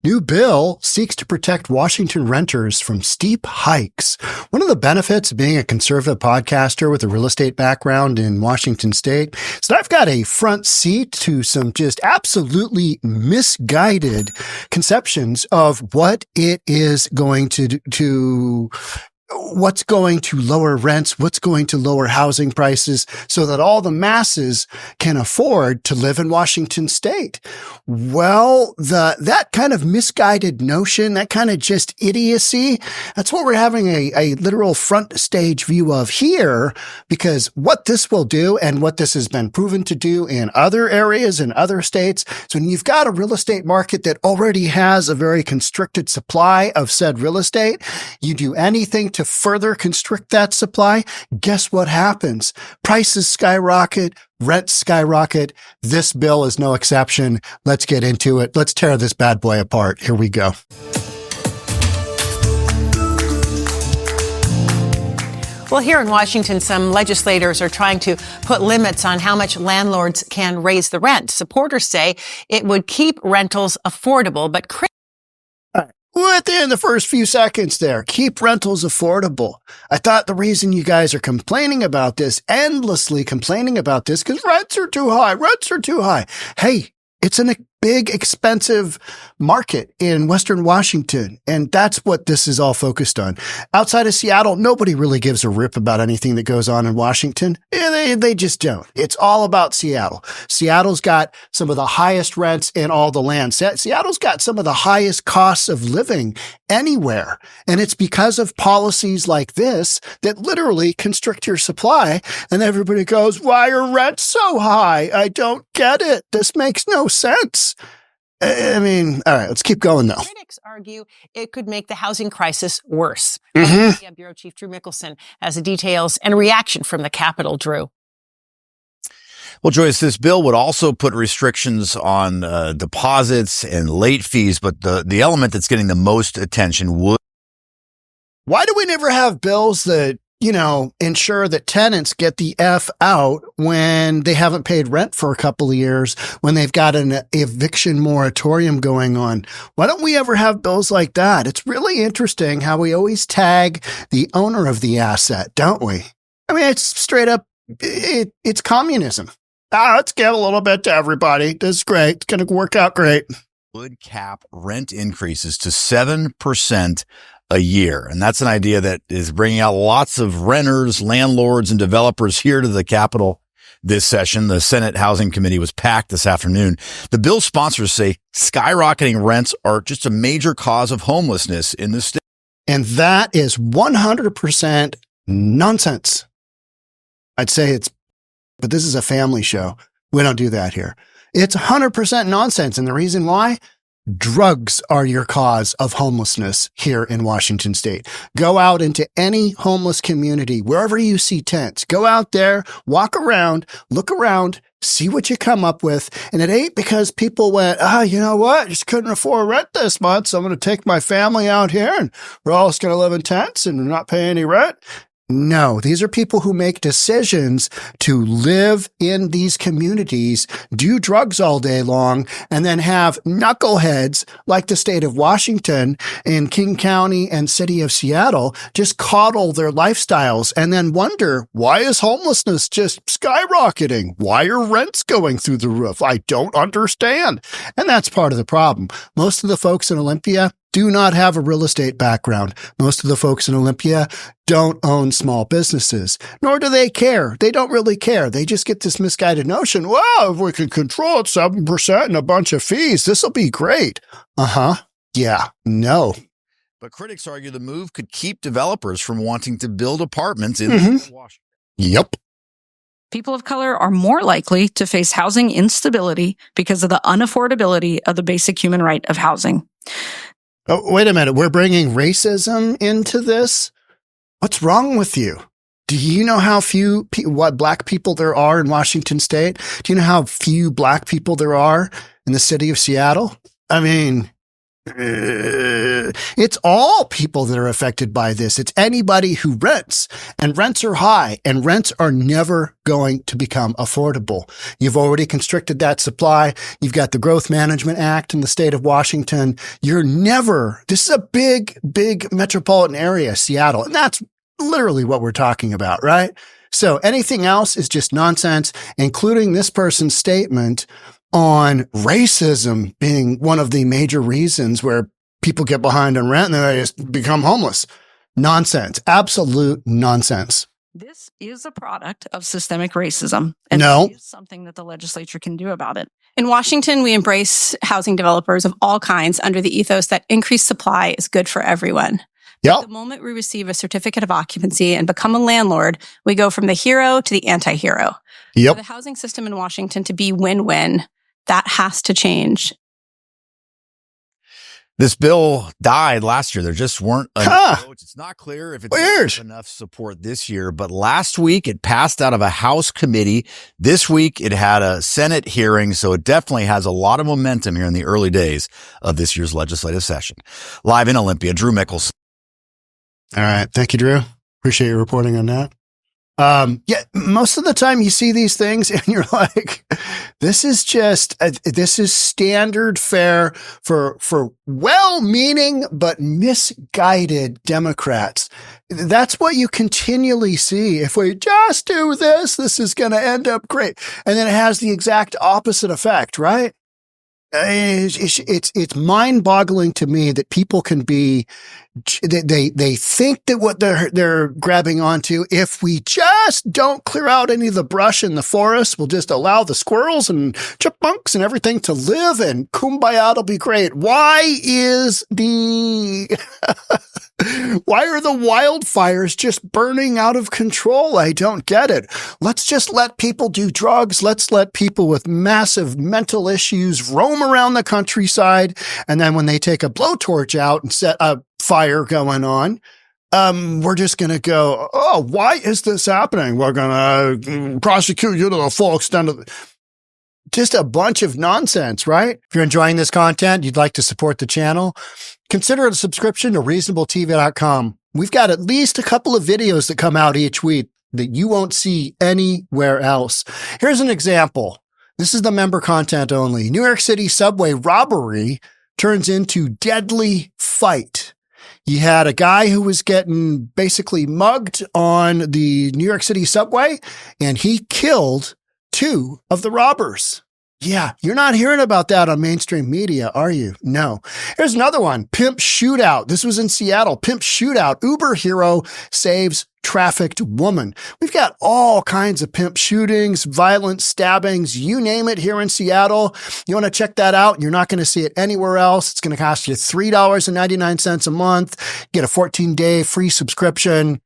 New bill seeks to protect Washington renters from steep hikes. One of the benefits of being a conservative podcaster with a real estate background in Washington state is that I've got a front seat to some just absolutely misguided conceptions of what it is going to what's going to lower rents, what's going to lower housing prices so that all the masses can afford to live in Washington state. Well, that kind of misguided notion, that kind of just idiocy, that's what we're having a literal front stage view of here, because what this will do and what this has been proven to do in other areas in other states. So when you've got a real estate market that already has a very constricted supply of said real estate, you do anything to further constrict that supply, guess what happens? Prices skyrocket, rents skyrocket. This bill is no exception. Let's get into it. Let's tear this bad boy apart. Here we go. Well, here in Washington, some legislators are trying to put limits on how much landlords can raise the rent. Supporters say it would keep rentals affordable, but Within the first few seconds there, keep rentals affordable. I thought the reason you guys are complaining about this, endlessly complaining about this, because rents are too high. Rents are too high. Hey, it's a big, expensive market in Western Washington, and that's what this is all focused on. Outside of Seattle, nobody really gives a rip about anything that goes on in Washington. They just don't. It's all about Seattle. Seattle's got some of the highest rents in all the land. Seattle's got some of the highest costs of living anywhere, and it's because of policies like this that literally constrict your supply, and everybody goes, why are rents so high? I don't get it. This makes no sense. I mean, all right, let's keep going, though. Critics argue it could make the housing crisis worse. Bureau Chief Drew Mickelson has the details and reaction from the Capitol. Drew. Well, Joyce, this bill would also put restrictions on deposits and late fees, but the element that's getting the most attention would. Why do we never have bills that, ensure that tenants get the F out when they haven't paid rent for a couple of years, when they've got an eviction moratorium going on? Why don't we ever have bills like that? It's really interesting how we always tag the owner of the asset, don't we? I mean, it's straight up, it's communism. Let's give a little bit to everybody. This is great. It's going to work out great. Would cap rent increases to 7% a year. And that's an idea that is bringing out lots of renters, landlords, and developers here to the Capitol this session. The Senate Housing Committee was packed this afternoon. The bill sponsors say skyrocketing rents are just a major cause of homelessness in the state. And that is 100% nonsense. I'd say but this is a family show. We don't do that here. It's 100% nonsense. And the reason why? Drugs are your cause of homelessness here in Washington state. Go out into any homeless community, wherever you see tents. Go out there, walk around, look around, see what you come up with. And it ain't because people went, you know what? Just couldn't afford rent this month, so I'm going to take my family out here and we're all just going to live in tents and not pay any rent. No, these are people who make decisions to live in these communities, do drugs all day long, and then have knuckleheads like the state of Washington and King County and city of Seattle just coddle their lifestyles and then wonder, why is homelessness just skyrocketing? Why are rents going through the roof? I don't understand. And that's part of the problem. Most of the folks in Olympia do not have a real estate background. Most of the folks in Olympia don't own small businesses, nor do they care. They don't really care. They just get this misguided notion, well, if we can control it 7% and a bunch of fees, this will be great. Yeah, no. But critics argue the move could keep developers from wanting to build apartments in Washington. Yep. People of color are more likely to face housing instability because of the unaffordability of the basic human right of housing. Oh, wait a minute. We're bringing racism into this? What's wrong with you? Do you know how few what black people there are in Washington state? Do you know how few black people there are in the city of Seattle? I mean, It's all people that are affected by this. It's anybody who rents, and rents are high, and rents are never going to become affordable. You've already constricted that supply. You've got the Growth Management Act in the state of Washington. This is a big, big metropolitan area, Seattle, and that's literally what we're talking about, right? So anything else is just nonsense, including this person's statement on racism being one of the major reasons where people get behind on rent and then they just become homeless. Nonsense. Absolute nonsense. This is a product of systemic racism. And No. it is something that the legislature can do about it. In Washington, we embrace housing developers of all kinds under the ethos that increased supply is good for everyone. Yep. The moment we receive a certificate of occupancy and become a landlord, we go from the hero to the anti-hero. Yep. For the housing system in Washington to be win-win, that has to change. This bill died last year. There just weren't enough votes. It's not clear if it's enough support this year, but last week it passed out of a House committee. This week it had a Senate hearing, so it definitely has a lot of momentum here in the early days of this year's legislative session. Live in Olympia, Drew Mickelson. All right. Thank you, Drew. Appreciate your reporting on that. Yeah, most of the time you see these things and you're like, this is standard fare for well-meaning but misguided Democrats. That's what you continually see. If we just do this is going to end up great. And then it has the exact opposite effect, right? It's mind-boggling to me that people can be, they think that what they're grabbing onto, if we just don't clear out any of the brush in the forest, we'll just allow the squirrels and chipmunks and everything to live, and kumbaya, it'll be great. Why are the wildfires just burning out of control? I don't get it. Let's just let people do drugs. Let's let people with massive mental issues roam around the countryside. And then when they take a blowtorch out and set a fire going on, we're just going to go, oh, why is this happening? We're going to prosecute you to the full extent of it. Just a bunch of nonsense, right? If you're enjoying this content, you'd like to support the channel, consider a subscription to reasonabletv.com. We've got at least a couple of videos that come out each week that you won't see anywhere else. Here's an example. This is the member content only. New York City subway robbery turns into deadly fight. You had a guy who was getting basically mugged on the New York City subway, and he killed 2 of the robbers. Yeah, you're not hearing about that on mainstream media, are you? No. Here's another one. Pimp shootout. This was in Seattle. Pimp shootout. Uber hero saves trafficked woman. We've got all kinds of pimp shootings, violent stabbings, you name it here in Seattle. You want to check that out? You're not going to see it anywhere else. It's going to cost you $3.99 a month. Get a 14-day free subscription.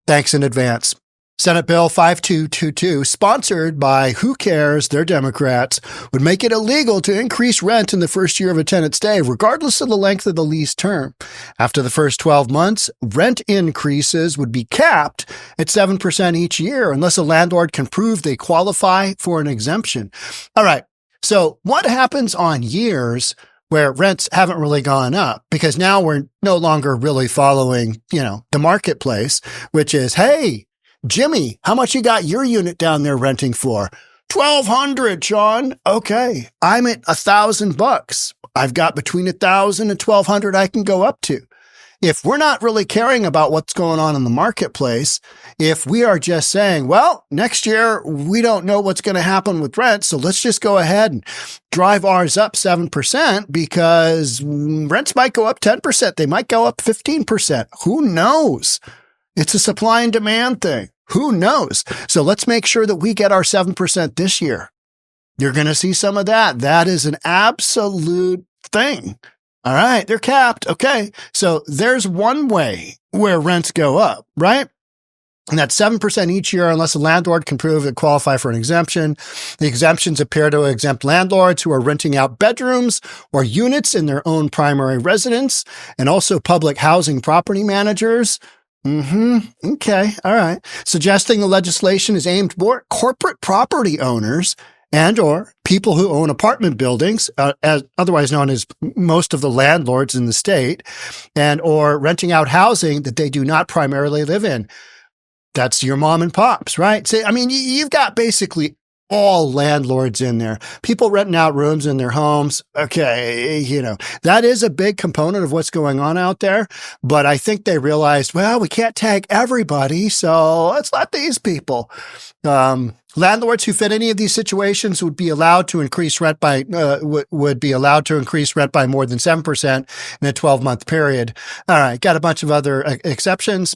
Thanks in advance. Senate Bill 5222, sponsored by Who Cares, they're Democrats, would make it illegal to increase rent in the first year of a tenant's stay, regardless of the length of the lease term. After the first 12 months, rent increases would be capped at 7% each year unless a landlord can prove they qualify for an exemption. All right. So what happens on years where rents haven't really gone up? Because now we're no longer really following, the marketplace, which is, hey, Jimmy, how much you got your unit down there renting for? $1,200, Sean. Okay. I'm at $1,000. I've got between $1,000 and $1,200 I can go up to. If we're not really caring about what's going on in the marketplace, if we are just saying, well, next year, we don't know what's going to happen with rent, so let's just go ahead and drive ours up 7% because rents might go up 10%. They might go up 15%. Who knows? It's a supply and demand thing. Who knows? So let's make sure that we get our 7% this year. You're going to see some of that. That is an absolute thing. All right. They're capped. Okay. So there's one way where rents go up, right? And that's 7% each year unless a landlord can prove they qualify for an exemption. The exemptions appear to exempt landlords who are renting out bedrooms or units in their own primary residence, and also public housing property managers. Okay. All right. Suggesting the legislation is aimed more at corporate property owners and or people who own apartment buildings, as otherwise known as most of the landlords in the state, and or renting out housing that they do not primarily live in. That's your mom and pops, right? So, I mean, you've got basically all landlords in there, people renting out rooms in their homes. Okay. That is a big component of what's going on out there. But I think they realized, well, we can't tag everybody. So let's let these people. Landlords who fit any of these situations would be allowed to increase rent by, would be allowed to increase rent by more than 7% in a 12-month period. All right. Got a bunch of other exceptions.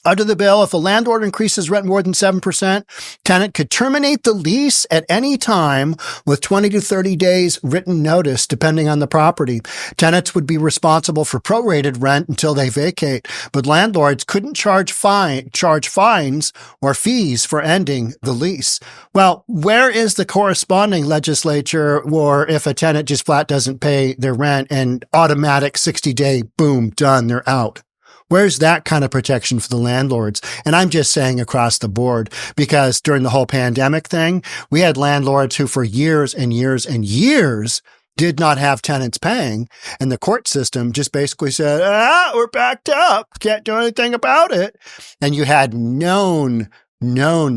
Under the bill, if a landlord increases rent more than 7%, tenant could terminate the lease at any time with 20 to 30 days written notice, depending on the property. Tenants would be responsible for prorated rent until they vacate, but landlords couldn't charge fines or fees for ending the lease. Well, where is the corresponding legislature, or if a tenant just flat doesn't pay their rent and automatic 60-day, boom, done, they're out? Where's that kind of protection for the landlords? And I'm just saying across the board, because during the whole pandemic thing, we had landlords who for years and years and years did not have tenants paying. And the court system just basically said, we're backed up. Can't do anything about it. And you had known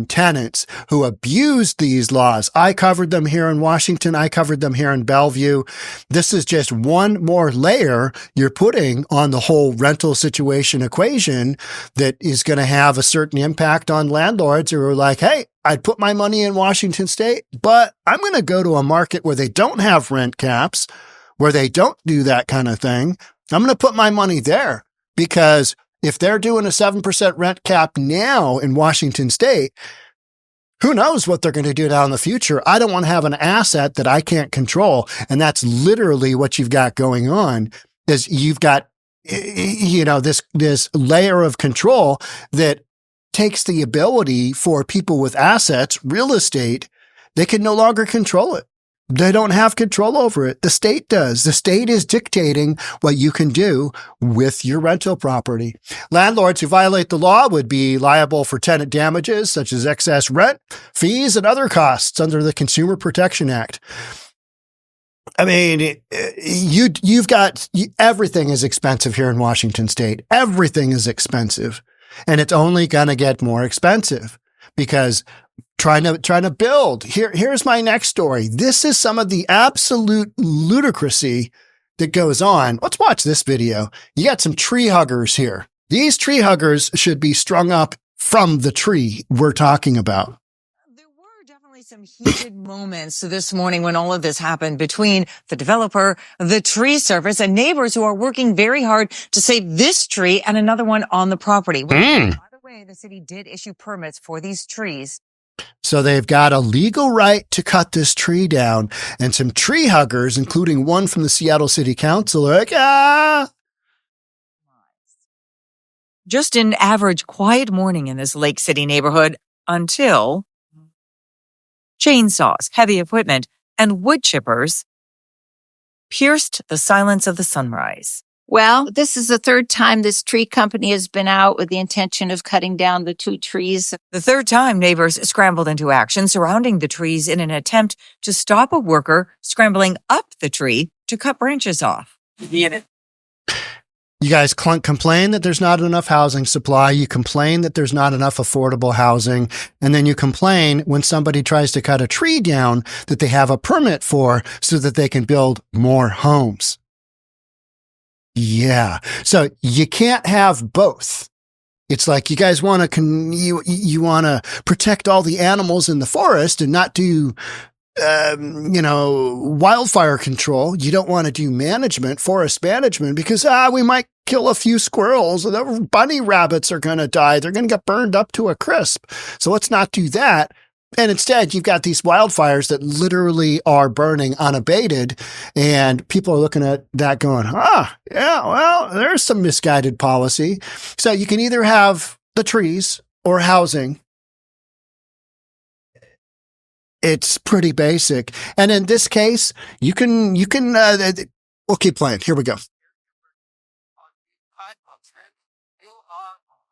tenants who abused these laws. I covered them here in Washington. I covered them here in Bellevue. This is just one more layer you're putting on the whole rental situation equation that is going to have a certain impact on landlords who are like, hey, I'd put my money in Washington State, but I'm going to go to a market where they don't have rent caps, where they don't do that kind of thing. I'm going to put my money there, because if they're doing a 7% rent cap now in Washington State, who knows what they're going to do down in the future? I don't want to have an asset that I can't control. And that's literally what you've got going on, is you've got, this layer of control that takes the ability for people with assets, real estate, they can no longer control it. They don't have control over it. The state does. The state is dictating what you can do with your rental property. Landlords who violate the law would be liable for tenant damages, such as excess rent, fees, and other costs under the Consumer Protection Act. I mean, you've got, everything is expensive here in Washington State. Everything is expensive, and it's only going to get more expensive because trying to build. Here's my next story. This is some of the absolute ludicrousy that goes on. Let's watch this video. You got some tree huggers here. These tree huggers should be strung up from the tree we're talking about. There were definitely some heated moments this morning when all of this happened between the developer, the tree service, and neighbors who are working very hard to save this tree and another one on the property. By the way, the city did issue permits for these trees. So they've got a legal right to cut this tree down, and some tree huggers, including one from the Seattle City Council, are like, Just an average quiet morning in this Lake City neighborhood until chainsaws, heavy equipment, and wood chippers pierced the silence of the sunrise. Well, this is the third time this tree company has been out with the intention of cutting down the 2 trees. The third time, neighbors scrambled into action surrounding the trees in an attempt to stop a worker scrambling up the tree to cut branches off. You guys complain that there's not enough housing supply. You complain that there's not enough affordable housing. And then you complain when somebody tries to cut a tree down that they have a permit for so that they can build more homes. Yeah. So you can't have both. It's like you guys want to, you want to protect all the animals in the forest and not do, wildfire control. You don't want to do management, forest management, because, we might kill a few squirrels and the bunny rabbits are going to die. They're going to get burned up to a crisp. So let's not do that. And instead, you've got these wildfires that literally are burning unabated, and people are looking at that going, there's some misguided policy. So you can either have the trees or housing. It's pretty basic. And in this case, you can, we'll keep playing. Here we go.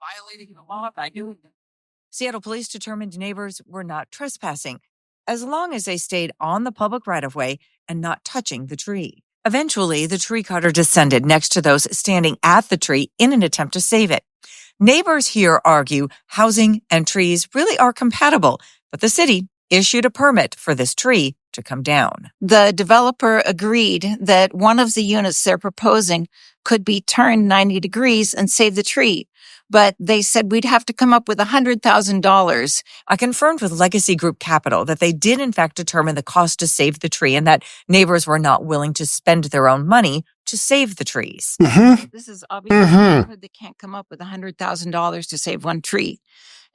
Violating the law by doing it. Seattle police determined neighbors were not trespassing. as long as they stayed on the public right-of-way and not touching the tree. Eventually, the tree cutter descended next to those standing at the tree in an attempt to save it. Neighbors here argue housing and trees really are compatible, but the city issued a permit for this tree to come down. The developer agreed that one of the units they're proposing could be turned 90 degrees and save the tree. But they said we'd have to come up with $100,000. I confirmed with Legacy Group Capital that they did in fact determine the cost to save the tree and that neighbors were not willing to spend their own money to save the trees. This is obviously a neighborhood that can't come up with $100,000 to save one tree.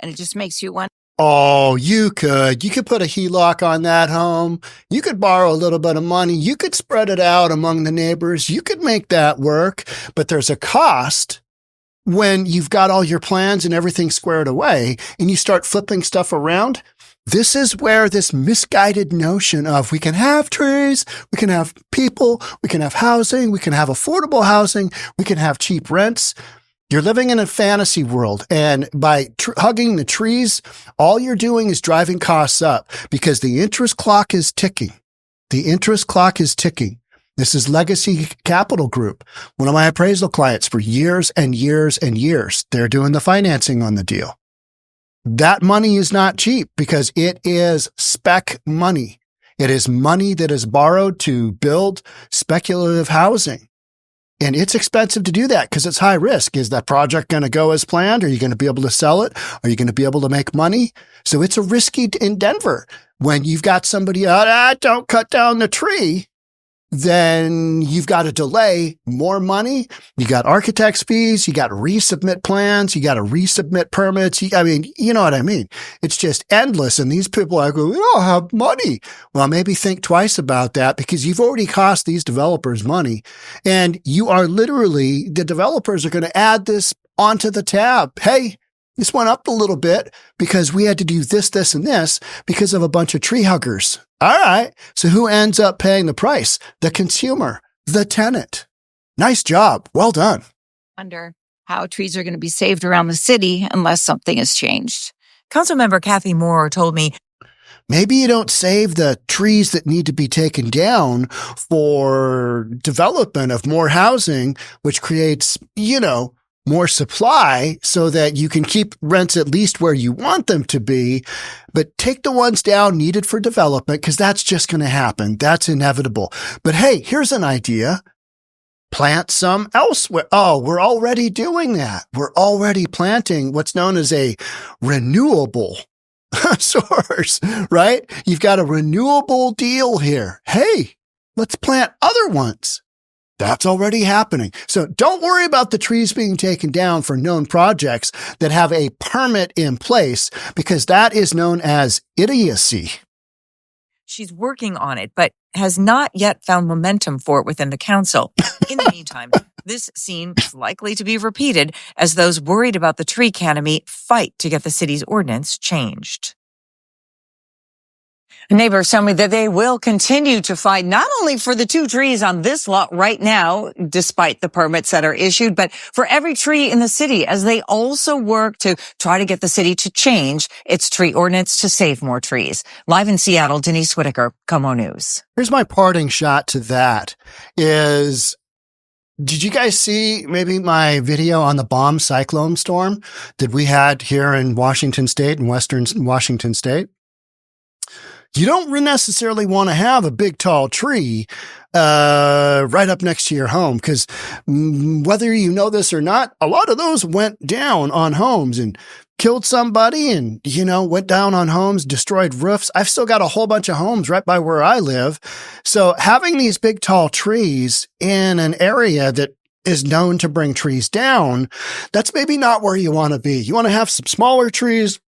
And it just makes you wonder. Oh, you could put a HELOC on that home. You could borrow a little bit of money. You could spread it out among the neighbors. You could make that work, but there's a cost when you've got all your plans and everything squared away and you start flipping stuff around. This is where this misguided notion of we can have trees, we can have people, we can have housing, we can have affordable housing, we can have cheap rents. You're living in a fantasy world, and by hugging the trees, all you're doing is driving costs up because the interest clock is ticking. The interest clock is ticking. This is Legacy Capital Group, one of my appraisal clients for years and years and years. They're doing the financing on the deal. That money is not cheap because it is spec money. It is money that is borrowed to build speculative housing. And it's expensive to do that because it's high risk. Is that project going to go as planned? Are you going to be able to sell it? Are you going to be able to make money? So it's a risky in Denver. When you've got somebody out, don't cut down the tree, then you've got to delay more money. You got architect's fees. You got to resubmit plans. You got to resubmit permits. I mean, you know what I mean? It's just endless. And these people are going, we don't have money. Well, maybe think twice about that because you've already cost these developers money. And you are literally, the developers are going to add this onto the tab. Hey, this went up a little bit because we had to do this, this, and this because of a bunch of tree huggers. All right. So who ends up paying the price? The consumer, the tenant. Nice job. Well done. Wonder how trees are going to be saved around the city unless something has changed. Councilmember Kathy Moore told me, maybe you don't save the trees that need to be taken down for development of more housing, which creates, more supply so that you can keep rents at least where you want them to be, but take the ones down needed for development because that's just going to happen. That's inevitable. But hey, here's an idea. Plant some elsewhere. Oh, we're already doing that. We're already planting what's known as a renewable source, right? You've got a renewable deal here. Hey, let's plant other ones. That's already happening. So don't worry about the trees being taken down for known projects that have a permit in place because that is known as idiocy. She's working on it, but has not yet found momentum for it within the council. In the meantime, this scene is likely to be repeated as those worried about the tree canopy fight to get the city's ordinance changed. Neighbors tell me that they will continue to fight not only for the 2 trees on this lot right now, despite the permits that are issued, but for every tree in the city as they also work to try to get the city to change its tree ordinance to save more trees. Live in Seattle, Denise Whitaker, KOMO News. Here's my parting shot to that is, did you guys see maybe my video on the bomb cyclone storm that we had here in Washington State and Western Washington State? You don't necessarily want to have a big, tall tree right up next to your home because whether you know this or not, a lot of those went down on homes and killed somebody and, went down on homes, destroyed roofs. I've still got a whole bunch of homes right by where I live. So having these big, tall trees in an area that is known to bring trees down, that's maybe not where you want to be. You want to have some smaller trees,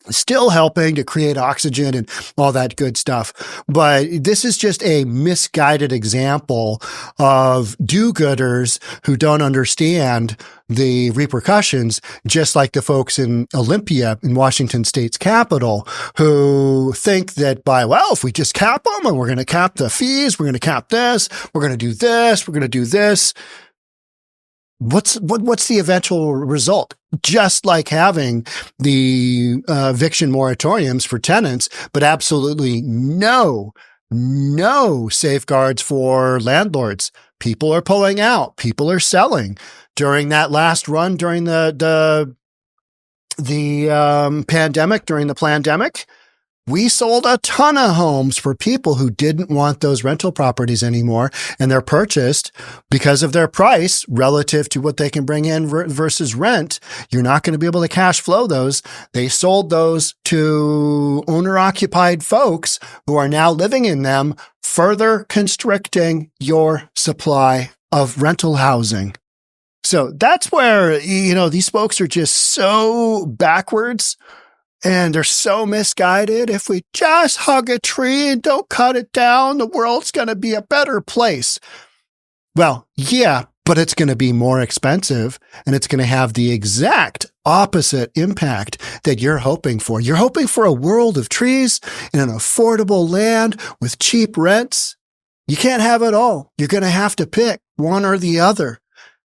still helping to create oxygen and all that good stuff. But this is just a misguided example of do-gooders who don't understand the repercussions, just like the folks in Olympia in Washington State's capital who think that if we just cap them and we're going to cap the fees, we're going to cap this, we're going to do this, we're going to do this. what's the eventual result? Just like having the eviction moratoriums for tenants, but absolutely no safeguards for landlords. People are pulling out. People are selling. During that last run, during the pandemic, during the plandemic, we sold a ton of homes for people who didn't want those rental properties anymore, and they're purchased because of their price relative to what they can bring in versus rent. You're not going to be able to cash flow those. They sold those to owner-occupied folks who are now living in them, further constricting your supply of rental housing. So that's where, these folks are just so backwards. And they're so misguided. If we just hug a tree and don't cut it down, the world's going to be a better place. Well, yeah, but it's going to be more expensive, and it's going to have the exact opposite impact that you're hoping for. You're hoping for a world of trees in an affordable land with cheap rents. You can't have it all. You're going to have to pick one or the other.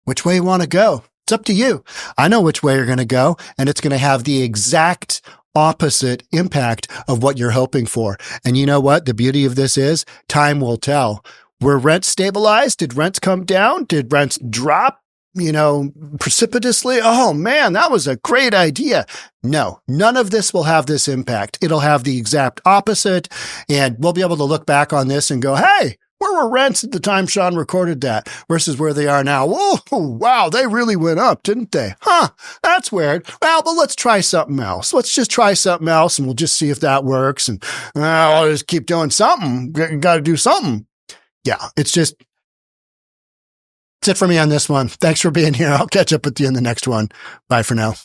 Which way you want to go? It's up to you. I know which way you're going to go, and it's going to have the exact opposite impact of what you're hoping for. And you know what? The beauty of this is time will tell. Were rents stabilized? Did rents come down? Did rents drop, precipitously? Oh man, that was a great idea. No, none of this will have this impact. It'll have the exact opposite. And we'll be able to look back on this and go, hey, where were rents at the time Sean recorded that versus where they are now? Whoa, wow, they really went up, didn't they? Huh, that's weird. Well, but let's try something else. Let's just try something else, and we'll just see if that works. And I'll just keep doing something. Got to do something. Yeah, it's it for me on this one. Thanks for being here. I'll catch up with you in the next one. Bye for now.